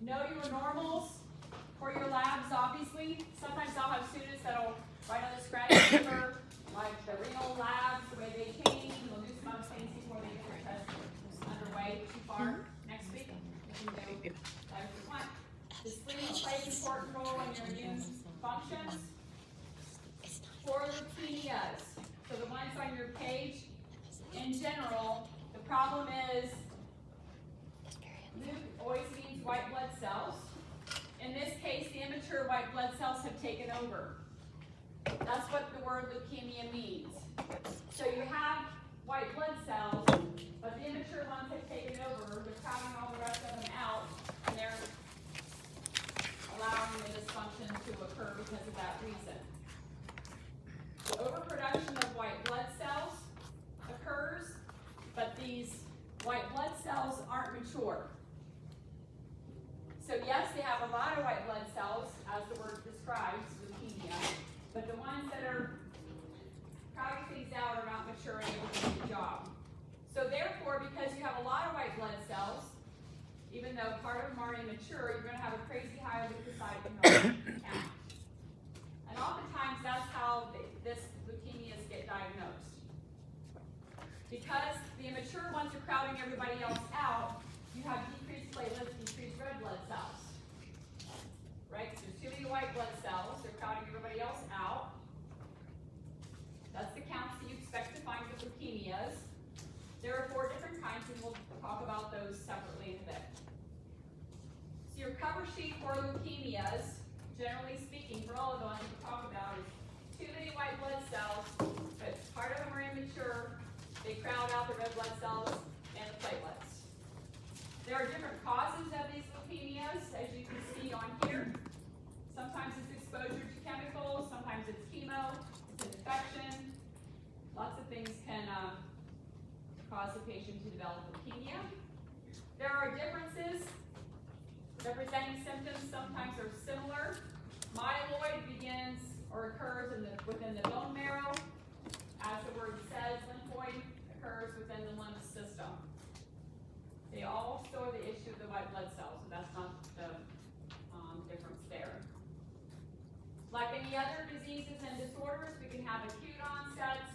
know your normals for your labs, obviously. Sometimes I'll have students that'll write on the scratch paper, like the renal labs, the way they change, and they'll do some other things before they get their test underway. Too far next week. You can do that if you want. The spleen plays an important role in your immune functions. For leukemias, so the ones on your page, in general, the problem is leuk always means white blood cells. In this case, the immature white blood cells have taken over. That's what the word leukemia means. So you have white blood cells, but the immature ones have taken over. They're crowding all the rest of them out, and they're allowing the dysfunction to occur because of that reason. Overproduction of white blood cells occurs, but these white blood cells aren't mature. So yes, they have a lot of white blood cells, as the word describes, leukemia, but the ones that are crowding things out are not mature and able to do the job. So therefore, because you have a lot of white blood cells, even though part of them are immature, you're going to have a crazy high leukocyte count. And oftentimes that's how this leukemias get diagnosed. Because the immature ones are crowding everybody else out, you have decreased platelets, decreased red blood cells. Right? So there's too many white blood cells, they're crowding everybody else out. That's the counts that you expect to find with leukemias. There are 4 different kinds, and we'll talk about those separately in a bit. So your cover sheet for leukemias, generally speaking, for all of the ones we talk about, is too many white blood cells, but part of them are immature. They crowd out the red blood cells and the platelets. There are different causes of these leukemias, as you can see on here. Sometimes it's exposure to chemicals, sometimes it's chemo, it's an infection. Lots of things can cause the patient to develop leukemia. There are differences. Representing symptoms sometimes are similar. Myeloid begins or occurs within the bone marrow. As the word says, lymphoid occurs within the lymph system. They all store the issue of the white blood cells, so that's not the difference there. Like any other diseases and disorders, we can have acute onsets,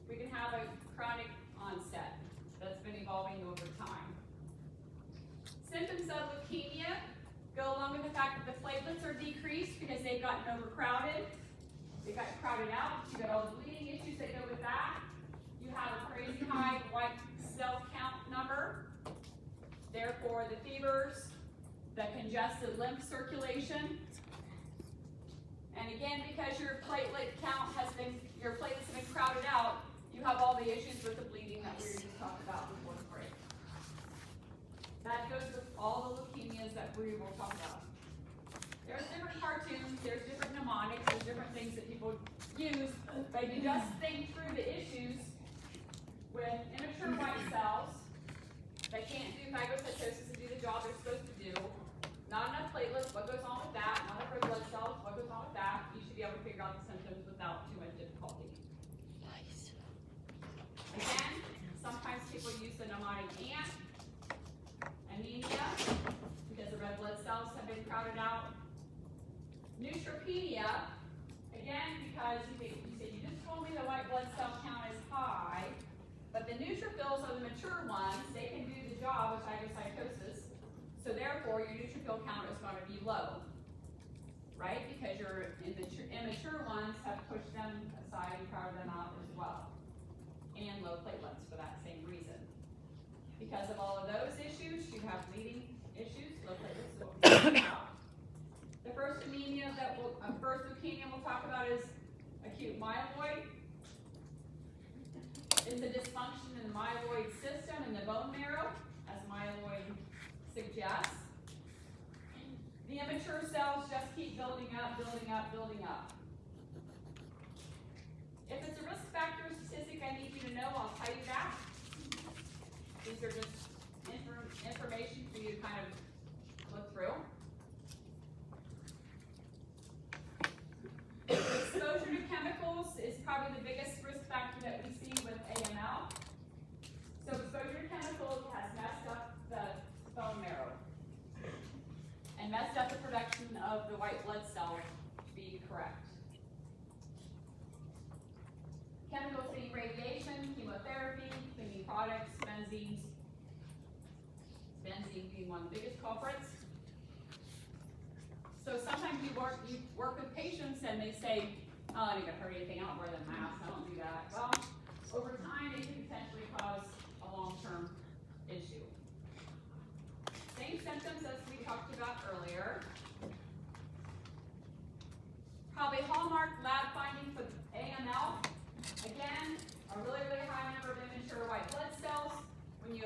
we can have a chronic onset that's been evolving over time. Symptoms of leukemia go along with the fact that the platelets are decreased because they've gotten overcrowded. They got crowded out. You got all the bleeding issues that go with that. You have a crazy high white cell count number. Therefore, the fevers, the congested lymph circulation. And again, because your platelet count has been, your platelets have been crowded out, you have all the issues with the bleeding that we were just talking about before the break. That goes with all the leukemias that we will talk about. There's different cartoons, there's different mnemonics, there's different things that people use, but you just think through the issues with immature white cells that can't do phagocytosis and do the job they're supposed to do. Not enough platelets, what goes on with that? Not enough red blood cells, what goes on with that? You should be able to figure out the symptoms without too much difficulty. Nice. Again, sometimes people use the mnemonic ANT. Anemia, because the red blood cells have been crowded out. Neutropenia, again, because you said you just told me the white blood cell count is high, but the neutrophils are the mature ones. They can do the job of phagocytosis, so therefore your neutrophil count is going to be low, right? Because your immature ones have pushed them aside and crowded them out as well, and low platelets for that same reason. Because of all of those issues, you have bleeding issues, low platelets is what we're talking about. The first first leukemia we'll talk about is acute myeloid. It's a dysfunction in the myeloid system in the bone marrow, as myeloid suggests. The immature cells just keep building up, building up, building up. If it's a risk factor statistic I need you to know, I'll tell you that. These are just information for you to kind of look through. Exposure to chemicals is probably the biggest risk factor that we see with AML. So exposure to chemicals has messed up the bone marrow. white blood cell be correct. Chemicals being radiation, chemotherapy, cleaning products, benzene being one of the biggest culprits. So sometimes you work with patients and they say, oh, I didn't hurt anything, I don't wear the mask, I don't do that. Well, over time it can potentially cause a long-term issue. Same symptoms as we talked about earlier. Probably hallmark lab finding for AML. Again, a really, really high number of immature white blood cells. When you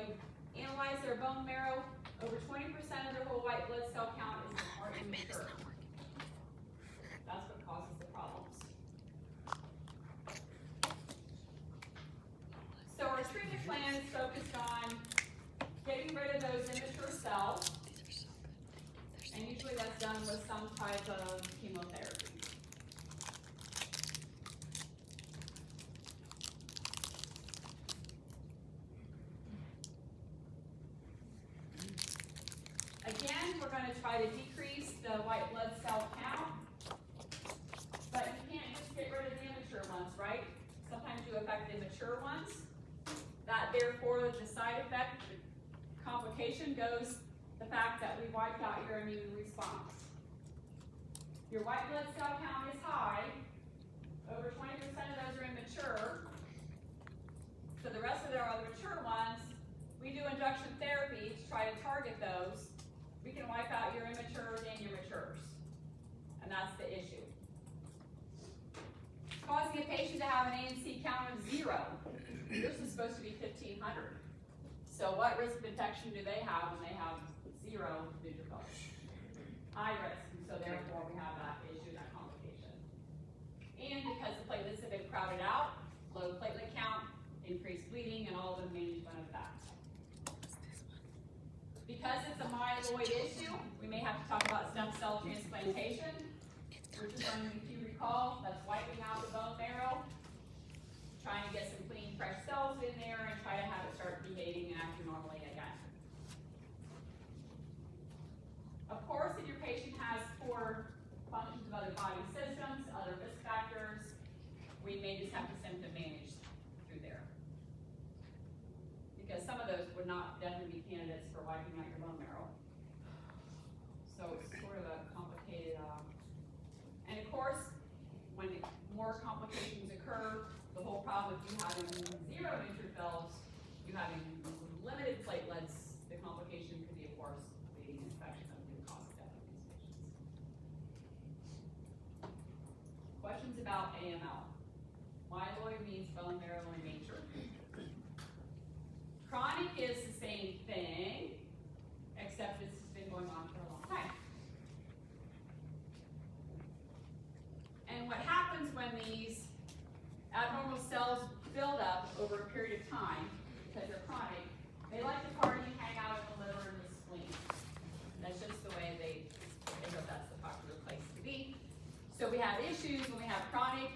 analyze their bone marrow, over 20% of their whole white blood cell count are immature. That's what causes the problems. So our treatment plan is focused on getting rid of those immature cells, and usually that's done with some type of chemotherapy. Again, we're going to try to decrease the white blood cell count, but you can't just get rid of the immature ones, right? Sometimes you affect the mature ones. That therefore, the side effect, the complication goes the fact that we wiped out your immune response. Your white blood cell count is high. Over 20% of those are immature. So the rest of them are the mature ones. We do induction therapy to try to target those. We can wipe out your immatures and your matures. And that's the issue. Causing a patient to have an ANC count of 0. This is supposed to be 1,500. So what risk of infection do they have when they have 0 neutrophils? High risk, and so therefore we have that issue, that complication. And because the platelets have been crowded out, low platelet count, increased bleeding, and all of the management of that. Because it's a myeloid issue, we may have to talk about stem cell transplantation, which is something, if you recall, that's wiping out the bone marrow, trying to get some clean, fresh cells in there, and try to have it start behaving and acting normally again. Of course, if your patient has poor functions of other body systems, other risk factors, we may just have to symptom manage through there. Because some of those would not definitely be candidates for wiping out your bone marrow. So it's sort of a complicated, and of course, when more complications occur, the whole problem with you having 0 neutrophils, you having limited platelets, the complication could be, of course, bleeding infection that would cause death in these patients. Questions about AML? Myeloid means bone marrow in nature. Chronic is the same thing, except this has been going on for a long time. And what happens when these abnormal cells build up over a period of time, because they're chronic, they like to party and hang out in the liver and the spleen. That's just the way they know that's the popular place to be. So we have issues when we have chronic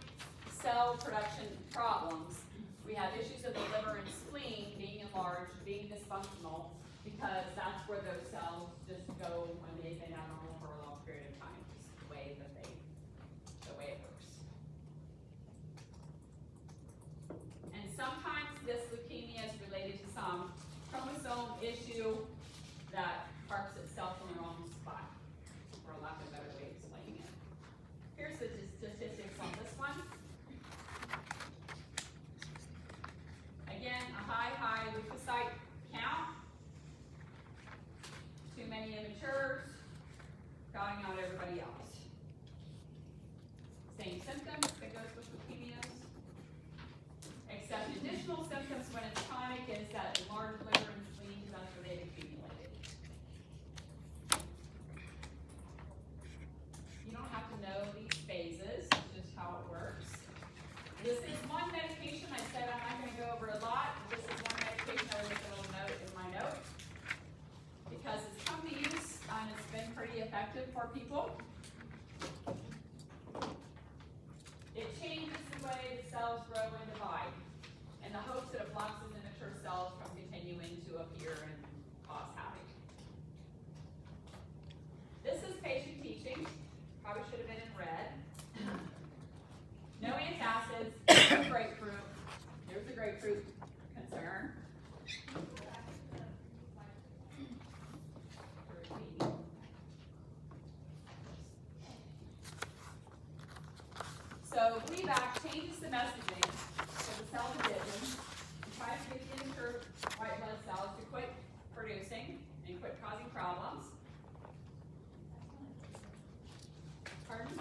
cell production problems. We have issues of the liver and spleen being enlarged, being dysfunctional, because that's where those cells just go when they've been abnormal for a long period of time. It's the way that the way it works. And sometimes this leukemia is related to some chromosome issue that parks itself in the wrong spot, for lack of a better way of explaining it. Here's the statistics on this one. Again, a high leukocyte count. Too many immatures, crowding out everybody else. Same symptoms that goes with leukemias, except additional symptoms when it's chronic is that enlarged liver and spleen, that's where they've accumulated. You don't have to know these phases, it's just how it works. This is one medication. I said I'm not going to go over a lot. This is one medication. I would make a little note in my note because it's come to use and it's been pretty effective for people. It changes the way the cells grow and divide in the hopes that it blocks the immature cells from continuing to appear and cause grapefruit concern. So VBAC changes the messaging for the cell division and tries to get the immature white blood cells to quit producing and quit causing problems. Pardon?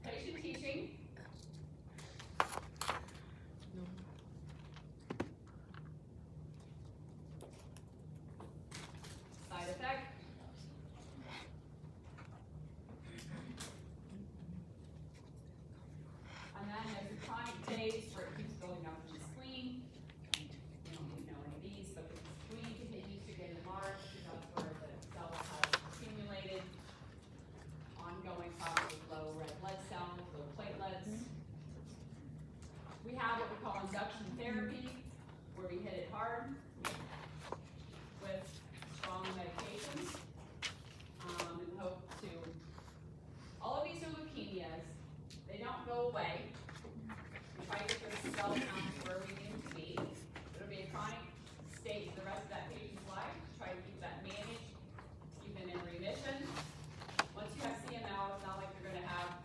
Patient teaching. Side effect. And then there's a chronic phase where it keeps building up in the spleen. You don't need to know any of these, but the spleen continues to get enlarged because that's where the cell has accumulated. Ongoing problem with low red blood cells, low platelets. We have what we call induction therapy, where we hit it hard with strong medications, and hope to. All of these are leukemias. They don't go away. We try to get those cell counts where we need them to be. It'll be a chronic state for the rest of that patient's life. Try to keep that managed, keep them in remission. Once you have CML, it's not like you're going to have,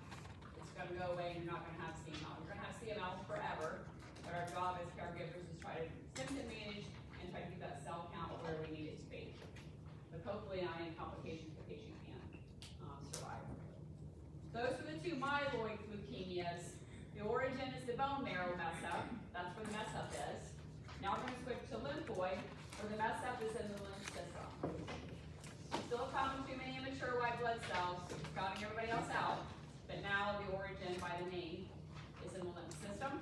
it's going to go away and you're not going to have CML. You're going to have CML forever, but our job as caregivers is try to symptom manage and try to keep that cell count where we need it to be. But hopefully not any complications the patient can survive. Those are the two myeloid leukemias. The origin is the bone marrow mess up. That's where the mess up is. Now we're going to switch to lymphoid, where the mess up is in the lymph system. Still a problem with too many immature white blood cells, crowding everybody else out, but now the origin by the name is in the lymph system.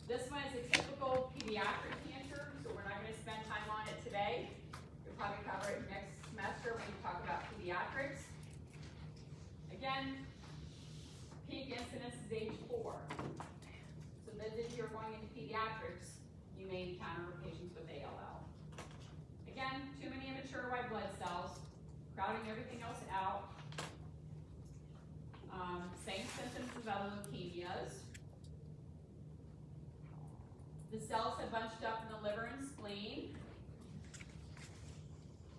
This one is a typical pediatric cancer, so we're not going to spend time on it today. We'll probably cover it next semester when we talk about pediatrics. Again, peak incidence is age 4. So then if you're going into pediatrics, you may encounter patients with ALL. Again, too many immature white blood cells, crowding everything else out. Same symptoms as other leukemias. The cells have bunched up in the liver and spleen.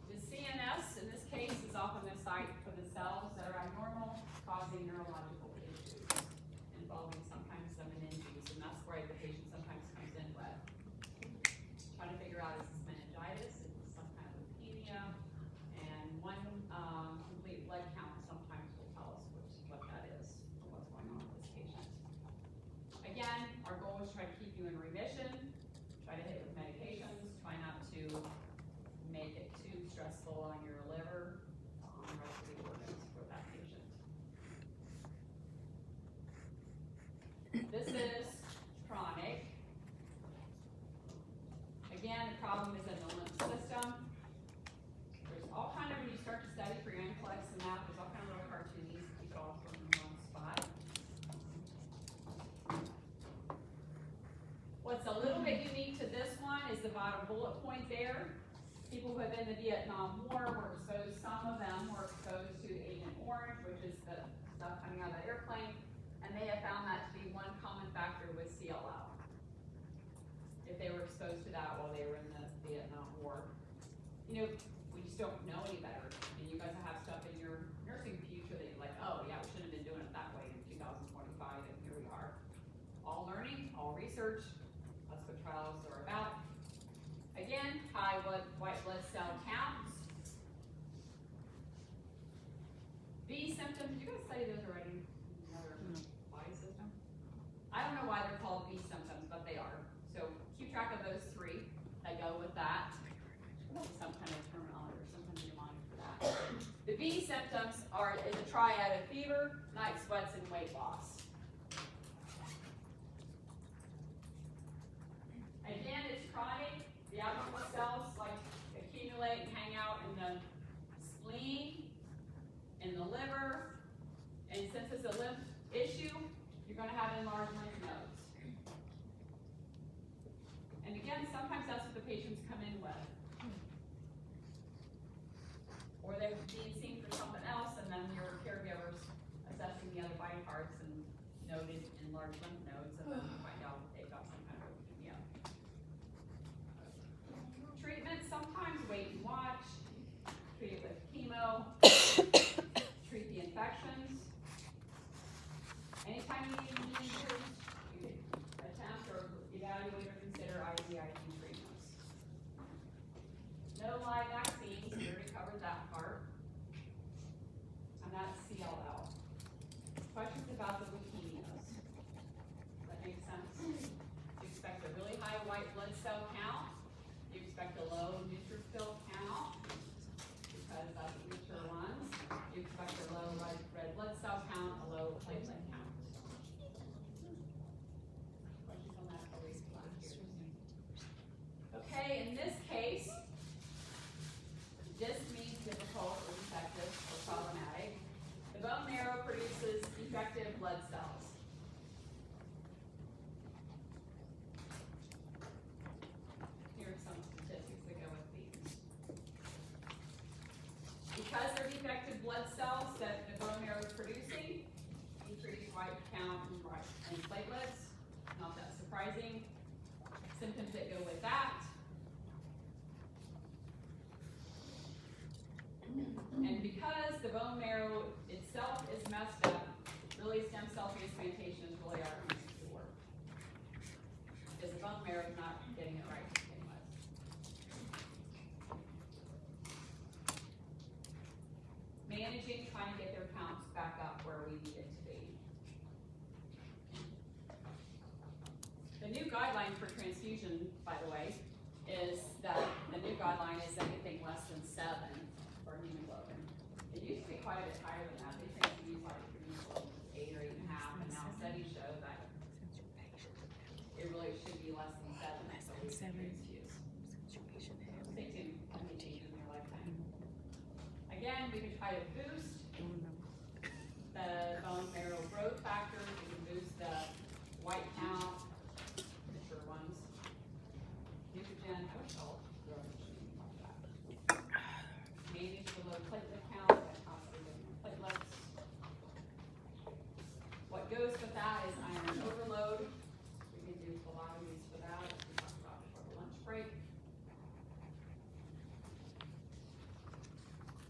The CNS, in this case, is often the site for the cells that are abnormal, causing neurological issues, involving sometimes some meninges, and that's where the patient sometimes comes in with. Trying to figure out is this meningitis, is this some kind of leukemia, and one complete blood count sometimes will tell us what that is, or what's going on with this patient. Again, our goal is to try to keep you in remission, try to hit it with medications, try not to make it too stressful on your liver, on the rest of the organs for that patient. This is chronic. Again, the problem is in the lymph system. There's all kind of, when you start to study for your NCLEX and math, there's all kind of little cartoonies that you draw from one spot. What's a little bit unique to this one is the bottom bullet point there. People who have been in the Vietnam War were exposed, some of them were exposed to Agent Orange, which is the stuff coming out of that airplane, and they have found that to be one common factor with CLL. If they were exposed to that while they were in the Vietnam War. You know, we just don't know any better. And you guys have stuff in your nursing future that you're like, oh yeah, we shouldn't have been doing it that way in 2025, and here we are. All learning, all research, that's what trials are about. Again, high white blood cell counts. B symptoms, did you guys study those already? Another body system? I don't know why they're called B symptoms, but they are. So keep track of those 3 that go with that. Some kind of terminology or something mnemonic for that. The B symptoms is a triad of fever, night sweats, and weight loss. Again, it's chronic. The abnormal cells like accumulate and hang out in the spleen, in the liver, and since it's a lymph issue, you're going to have enlarged lymph nodes. And again, sometimes that's what the patients come in with. Or they're being seen for something else, and then your caregivers assessing the other body parts and noted in large lymph nodes, and then you find out that they've got some kind of leukemia. Treatment, sometimes wait and watch, treat it with chemo, treat the infections. Anytime you need immune boost, you could attempt or evaluate or consider IVIG treatments. No live vaccines, we already covered that part. And that's CLL. Questions about the leukemias? Does that make sense? You expect a really high white blood cell count. You expect a low neutrophil count, because that's the mature ones. You expect a low red blood cell count, a low platelet count. Questions on that? Okay, in this case, this means difficult or defective or problematic. The bone marrow produces defective blood cells. Here are some statistics that go with these. Because they're defective blood cells that the bone marrow is producing, decreased white count and platelets, not that surprising. Symptoms that go with that. And because the bone marrow itself is messed up, really stem cell transplantation is really our answer to work. Because the bone marrow is not getting it right to begin with. Managing, trying to get their counts back up where we need it to be. The new guideline for transfusion, by the way, is that the new guideline is anything less than 7 for hemoglobin. It used to be quite a bit higher than that. They transfuse like 8 or 8.5, and now studies show that it really should be less than 7. So we can transfuse. Stay tuned. Can change in your lifetime. Again, we can try to boost the bone marrow growth factors. We can boost the white count, mature ones. Nutrigen, I wish all manage the low platelet count, that constantly platelets. What goes with that is iron overload. We can do phlebotomies for that, as we talked about before the lunch break.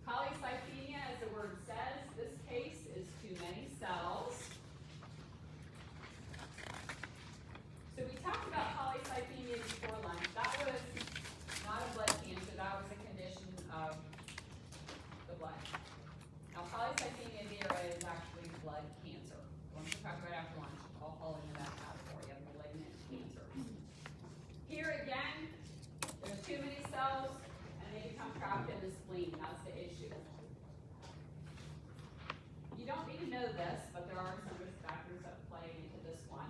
Polycythemia, as the word says, this case is too many cells. So we talked about polycythemia before lunch. That was not a blood cancer, that was a condition of the blood. Now polycythemia vera is actually blood cancer. Once we talk about after lunch, I'll fall into that category of malignant cancer. Here again, there's too many cells and they become trapped in the spleen. That's the issue. You don't need to know this, but there are some risk factors that play into this one.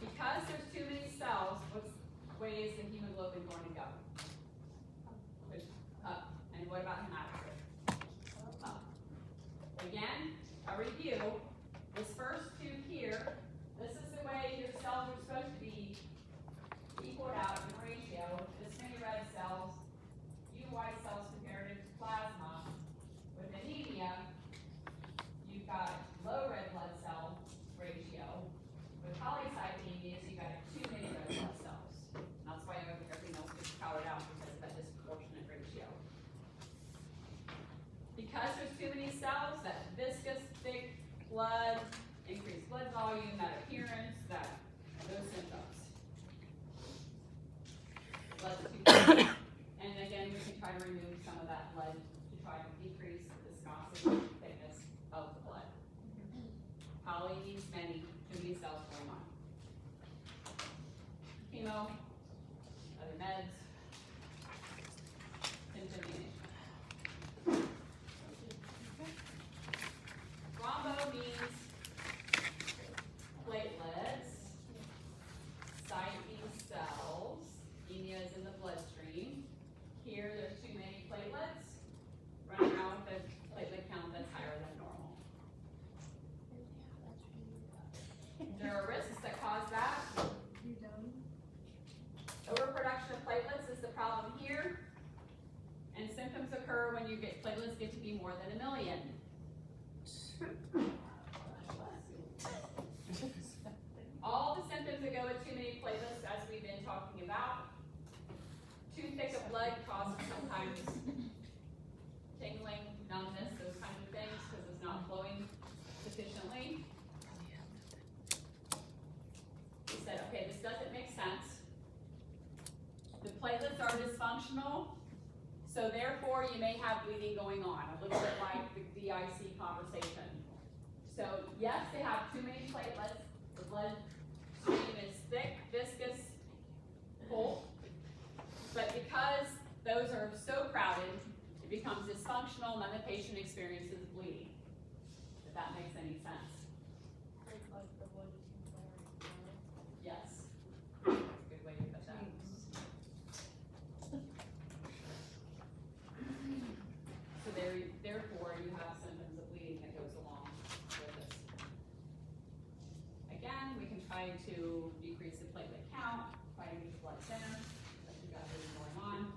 Because there's too many cells, which way is the hemoglobin going to go? Up. And what about hematocrit? Up. Again, a review. This first two here, this is the way your cells are supposed to be equaled out in ratio. This many red cells, few white cells compared to plasma. With anemia, you've got low red blood cell ratio. With polycythemia, you've got too many red blood cells. And that's why everything else gets powered out because of that disproportionate ratio. Because there's too many cells, that viscous, thick blood, increased blood volume, that appearance, those symptoms. Blood's too thick. And again, we can try to remove some of that blood to try to decrease the viscosity and thickness of the blood. Poly means many, too many cells going on. Chemo, other meds, symptom management. Thrombo means platelets, cytosine cells. Anemia is in the bloodstream. Here, there's too many platelets running around with a platelet count that's higher than normal. There are risks that cause that. Overproduction of platelets is the problem here. And symptoms occur when platelets get to be more than 1 million. are dysfunctional, so therefore you may have bleeding going on, a little bit like the DIC conversation. So yes, they have too many platelets, the blood stream is thick, viscous, full, but because those are so crowded, it becomes dysfunctional and then the patient experiences bleeding. If that makes any sense. Yes. That's a good way to put that. So therefore, you have symptoms of bleeding that goes along with this. Again, we can try to decrease the platelet count, try to make the blood thinner, like we got everything going on.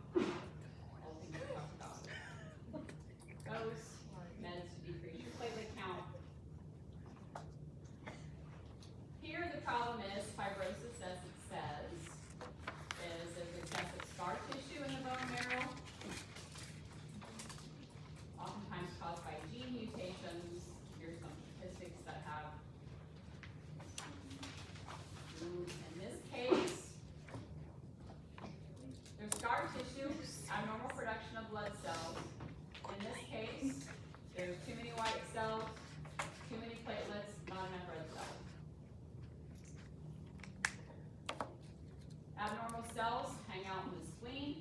All the things we talked about. Those meds to decrease your platelet count. Here the problem is fibrosis, as it says, is there's excessive scar tissue in the bone marrow, oftentimes caused by gene mutations. Here's some statistics that have, in this case, there's scar tissue, abnormal production of blood cells. In this case, there's too many white cells, too many platelets, not enough red cells. Abnormal cells hang out in the spleen,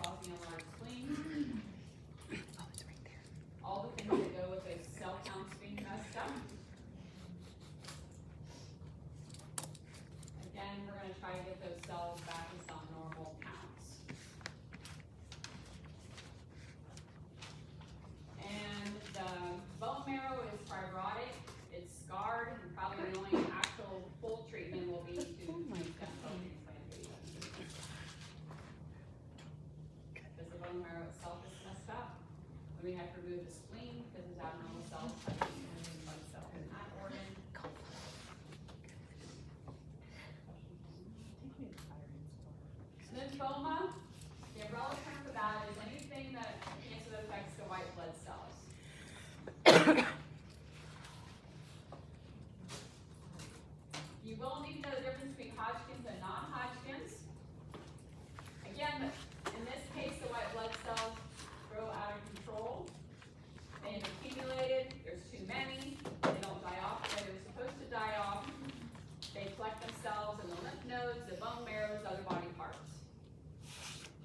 causing a large spleen. All the things that go with those cell counts being messed up. Again, we're going to try to get those cells back to some normal counts. And the bone marrow is fibrotic, it's scarred, and probably the only actual full treatment will be to do stem cell transplantation. Because the bone marrow itself is messed up. We have to remove the spleen because there's abnormal cells touching the blood cell in that organ. Lymphoma, the umbrella term for that is anything that cancer that affects the white blood cells. You will need to know the difference between Hodgkin's and non-Hodgkin's. Again, in this case, the white blood cells grow out of control. They have accumulated, there's too many, they don't die off the way they're supposed to die off. They collect themselves in the lymph nodes, the bone marrows, other body parts.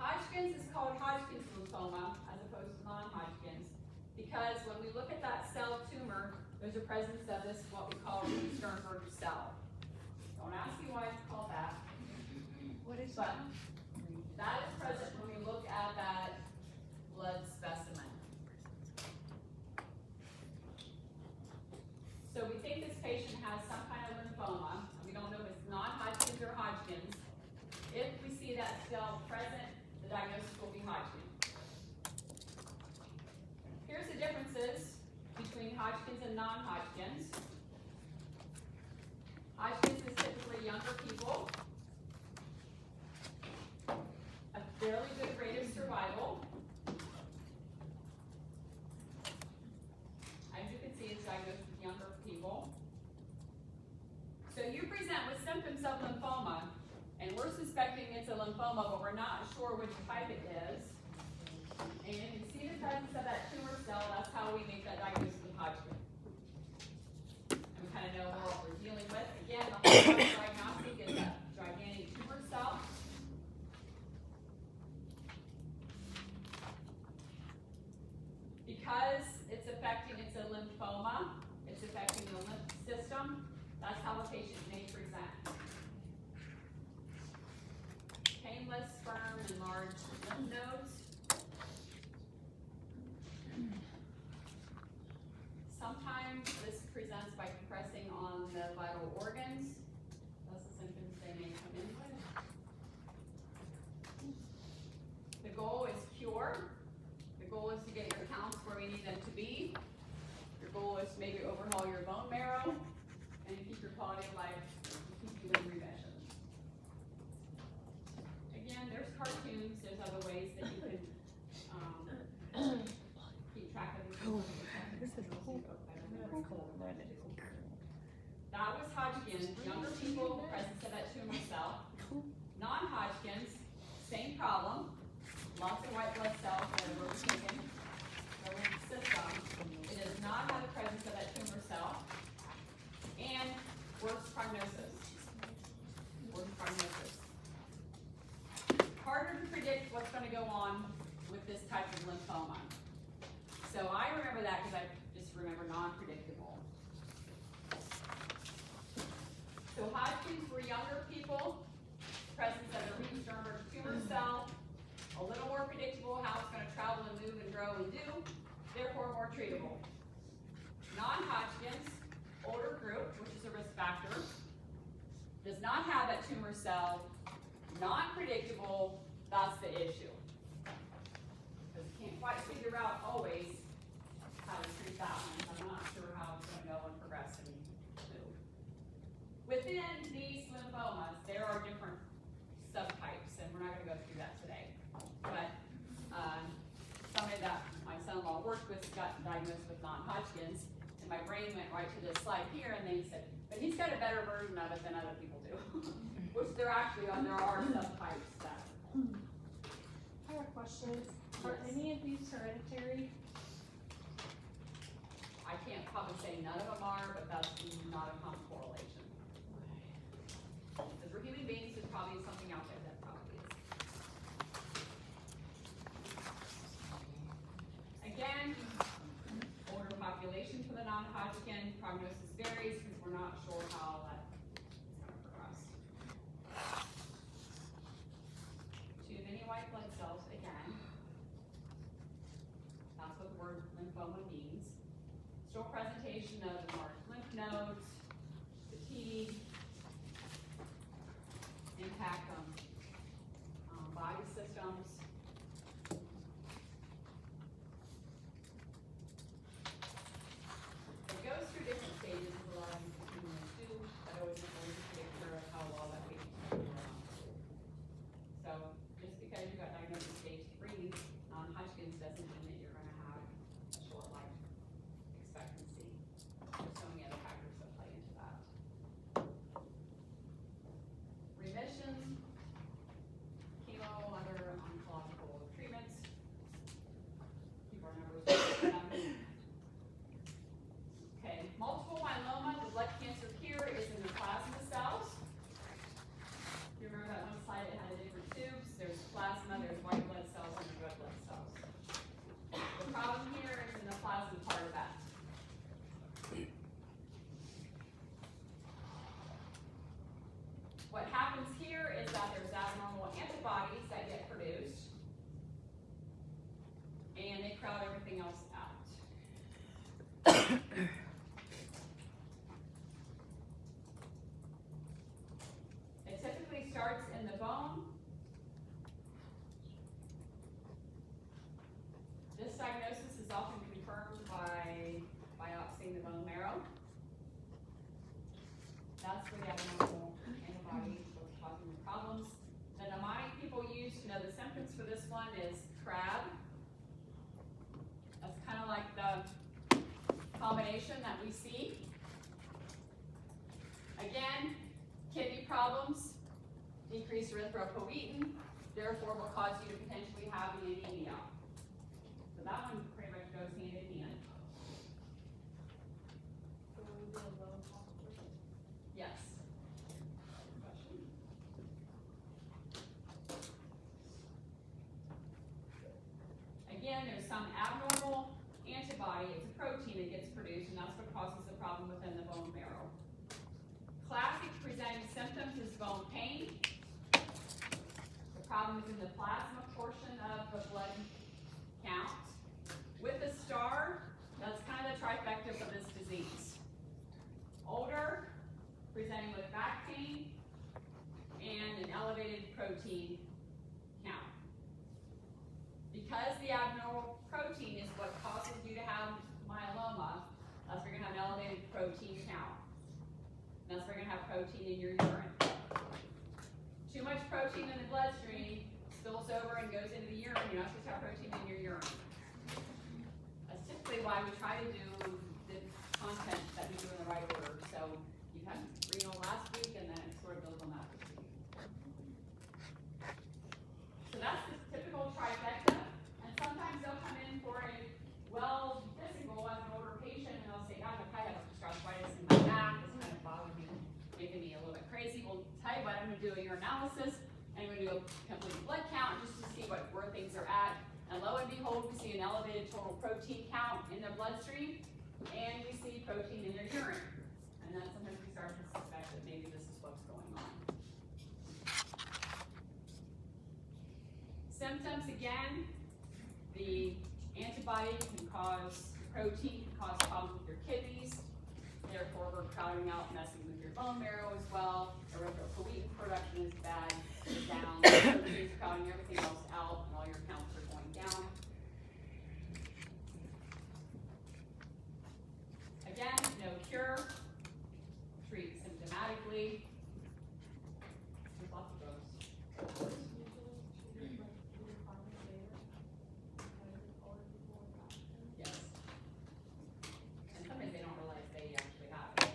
Hodgkin's is called Hodgkin's lymphoma as opposed to non-Hodgkin's because when we look at that cell tumor, there's a presence of this, what we call a Sternberg cell. Don't ask me why it's called that. What is But that is present when we look at that blood specimen. So we think this patient has some kind of lymphoma. We don't know if it's non-Hodgkin's or Hodgkin's. If we see that cell present, the diagnosis will be Hodgkin's. Here's the differences between Hodgkin's and non-Hodgkin's. Hodgkin's is typically younger people, a fairly good rate of survival. As you can see, it's diagnosed with younger people. So you present with symptoms of lymphoma, and we're suspecting it's a lymphoma, but we're not sure which type it is. And if you see the presence of that tumor cell, that's how we make that diagnosis with Hodgkin. And we kind of know what we're dealing with. Again, the whole diagnostic is a gigantic tumor cell. Because it's a lymphoma, it's affecting the lymph system, that's how the patient may present. Painless, firm, and large lymph nodes. Sometimes this presents by compressing on the vital organs. That's the symptoms they may come in with. The goal is cure. The goal is to get your counts where we need them to be. Your goal is to maybe overhaul your bone marrow and to keep your quality of life, keep you in remission. Again, there's cartoons, there's other ways that you can keep track of your This is cool. That was Hodgkin's. Younger people, presence of that tumor cell. Non-Hodgkin's, same problem. Lots of white blood cells that are overtaken. Go in the system. It does not have the presence of that tumor cell. And worse prognosis. Worse prognosis. Harder to predict what's going to go on with this type of lymphoma. So I remember that because I just remember non-predictable. So Hodgkin's were younger people, presence of the Reed-Sternberg tumor cell, a little more predictable how it's going to travel and move and grow and do, therefore more treatable. Non-Hodgkin's, older group, which is a risk factor, does not have that tumor cell, not predictable, that's the issue. Because you can't quite figure out always how to treat that one. I'm not sure how it's going to go and progress and move. Within these lymphomas, there are different subtypes, and we're not going to go through that today. But somebody that my son-in-law worked with got diagnosed with non-Hodgkin's, and my brain went right to this slide here, and then he said, but he's got a better version of it than other people do. Which there actually are, there are subtypes that. I have a question. Are any of these hereditary? I can't probably say none of them are, but that's not a common correlation. Because we're human beings, there's probably something out there that probably is. Again, older population for the non-Hodgkin, prognosis varies because we're not sure how that is going to progress. Too many white blood cells, again. That's what the word lymphoma means. Still presentation of enlarged lymph nodes, fatigue, impact on body systems. It goes through different stages of a lot of these continuums too. That always is a predictor of how well that patient's going to run. So just because you got diagnosed with stage 3 non-Hodgkin's doesn't mean that you're going to have a short life expectancy. There's so many other factors that play into that. Remission, chemo, other oncological treatments. Keep our numbers down. Okay, multiple myeloma, the blood cancer here is in the plasma cells. You remember that one slide that had the different tubes? There's plasma, there's white blood cells, and red blood cells. The problem here is in the plasma part of that. What happens here is that there's abnormal antibodies that get produced, and they crowd everything else out. It typically starts in the bone. This diagnosis is often confirmed by biopsying the bone marrow. That's where the abnormal antibodies are causing the problems. The mnemonic people use to know the symptoms for this one is crab. That's kind of like the combination that we see. Again, kidney problems, decreased erythropoietin, therefore will cause you to potentially have an anemia. So that one pretty much goes hand in hand. Yes. Question. Again, there's some abnormal antibody, it's a protein that gets produced, and that's what causes the problem within the bone marrow. Classic presenting symptoms is bone pain. The problem is in the plasma portion of the blood count. With the star, that's kind of the trifecta of this disease. Older, presenting with back pain, and an elevated protein count. Because the abnormal protein is what causes you to have myeloma, that's where you're going to have an elevated protein count. That's where you're going to have protein in your urine. Too much protein in the bloodstream spills over and goes into the urine. You're not supposed to have protein in your urine. That's typically why we try to do the content that we do in the right order. So you you had renal last week, and then it sort of builds on that this week. So that's the typical trifecta, and sometimes they'll come in for a well physical as an older patient, and they'll say, gosh, I have arthritis in my back, it's kind of bothering me, making me a little bit crazy. Well, tell you what, I'm gonna do a urinalysis, and I'm gonna do a complete blood count just to see where things are at. And lo and behold, we see an elevated total protein count in their bloodstream, and we see protein in their urine. And then sometimes we start to suspect that maybe this is what's going on. Symptoms, again, the antibody can cause, protein can cause problems with your kidneys, therefore we're crowding out, messing with your bone marrow as well. Erythropoietin production is bad, is down, protein's crowding everything else out, and all your counts are going down. Again, no cure, treat symptomatically. There's lots of those. Yes. And sometimes they don't realize they actually have it.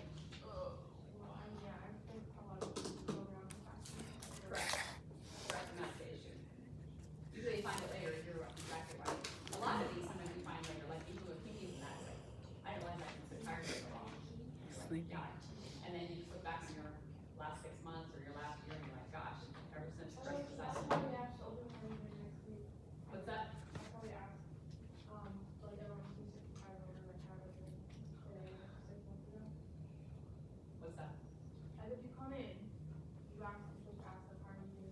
Correct. Correct, and that's the issue. Usually you find it later, you're exactly right. A lot of these sometimes you find later, like even leukemias and that, like, I didn't realize I was so tired for so long. Yeah. And then you just look back on your last 6 months or your last year and you're like, gosh, ever since Christmas, I what's that? What's that?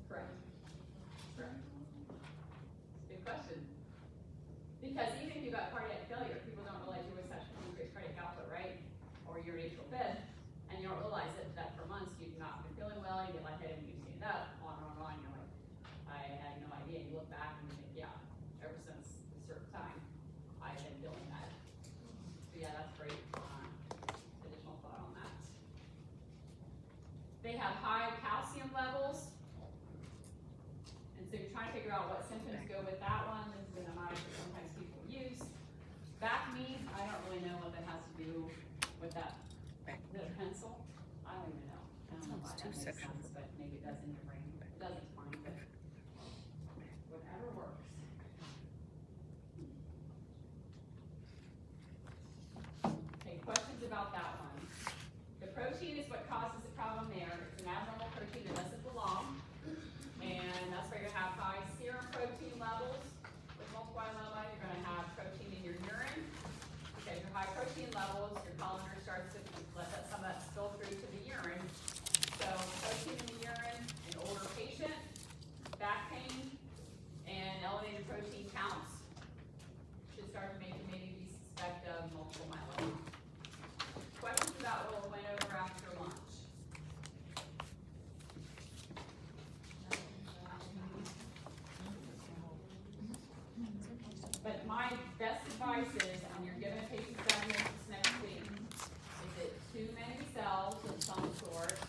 Correct. Correct. Good question. Because even if you got cardiac failure, people don't realize you always have increased cardiac output, right? Or you're an atrial fib, and you don't realize it, that for months you've not been feeling well, you get lightheaded when you stand up, on and on, you're like, I had no idea. You look back and you think, yeah, ever since a certain time, I've been feeling that. So yeah, that's great. Additional thought on that. They have high calcium levels. And so you're trying to figure out what symptoms go with that one. This is an mnemonic that sometimes people use. Back knee, I don't really know what that has to do with that. The pencil, I don't even know. I don't know why that makes sense, but maybe it does in your brain. It doesn't, fine, but whatever works. Okay, questions about that one? The protein is what causes the problem there. It's an abnormal protein that doesn't belong. And that's why you're gonna have high serum protein levels. With multiple myeloma, you're gonna have protein in your urine. Because your high protein levels, your colander starts to let some of that spill through to the urine. So protein in the urine, an older patient, back pain, and elevated protein counts should start to make you maybe be suspect of multiple myeloma. Questions about what went over after lunch? But my best advice is, when you're giving a patient diagnosis next week, is it too many cells of some sort?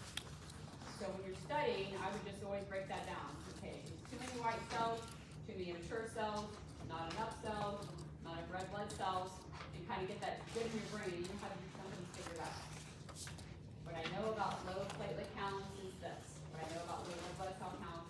So when you're studying, I would just always break that down. Okay, there's too many white cells, too many immature cells, not enough cells, not enough red blood cells, and kind of get that good in your brain. You know how to do something figured out. What I know about low platelet counts is this. What I know about low red blood cell counts